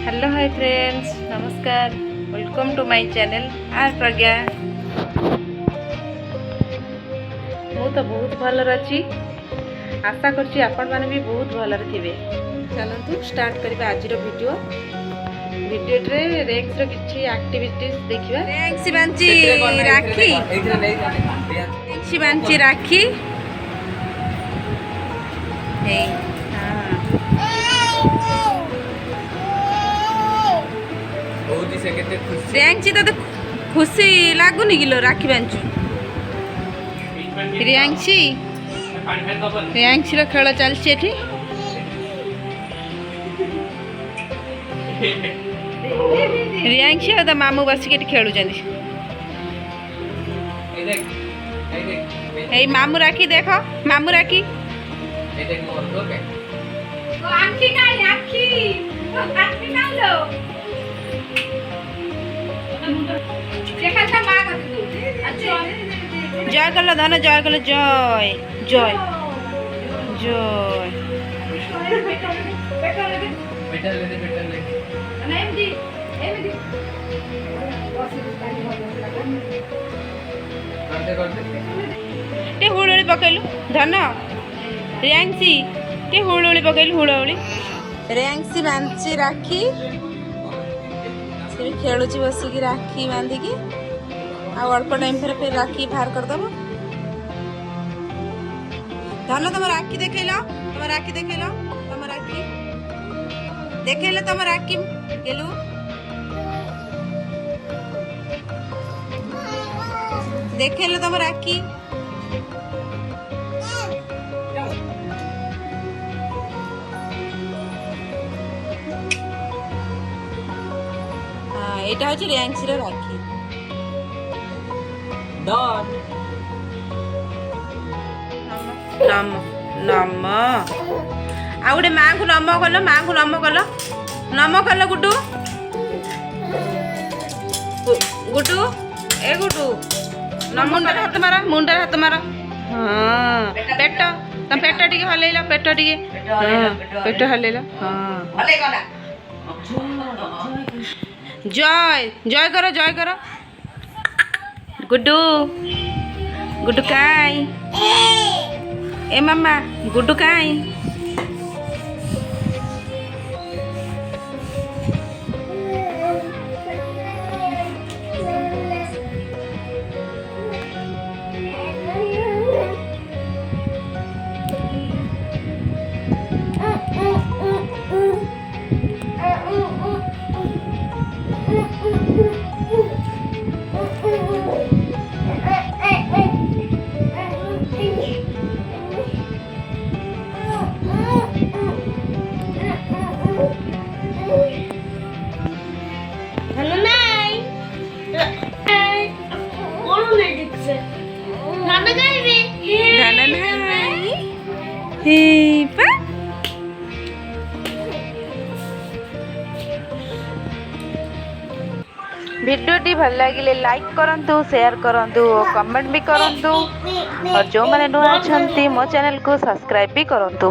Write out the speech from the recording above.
Hello hi friends, नमस्कार। Welcome to my channel R Pragya. मु तो बहुत भल अच्छी, आशा करछि आपण माने भी बहुत भल थे। चलतु स्टार्ट करबा आज वीडियो रे रेक्स रो किछि एक्टिविटीज देखिबा। रेक्स बांची राखी, रेक्स बांची राखी हे रियांशी तो खुशी लगुनि किलो राखी बांचु। रियांशी खेल चलती एठी। रियांशी और मामू बसिक खेलुं। मामू राखी देख, मामू राखी जय कल धन, जय कल, जय जय जय। टे हुड़ुली पकैलु धन। रियांशी टे हुड़ुली पकैलु, हुड़ुली। रियांशी बांची राखी से खेलुची बसिकी राखी बांधिकी। आ अल्प टाइम फिर राखी बाहर करदेव। धन तुम राखी देखेल, तुम राखी देखेल, तुम राखी देखेल, तुम राखी गेलु। देखेल तुम राखी। हाँ, एटा हচ্ছে रियांशी रो राखी। नम नम आ गोटे माँ को नम कल, माँ को नम कल, नम कल। गुड्डू गुड्डू ए गुड्डू नम मुंडर हाथ मार, मुंडर हाथ मार। हाँ पेट, तुम पेट टी हल्ला, पेट टी पेट हल्ला। हाँ जय जय कर, जय कर। गुड्डू गुड्डू काई ए मामा, गुड्डू काई। वीडियोटी भल लगे लाइक करंतु, शेयर करंतु और कमेंट भी करंतु। और जो मैंने नुआ अच्छा मो चैनल को सब्सक्राइब भी करंतु।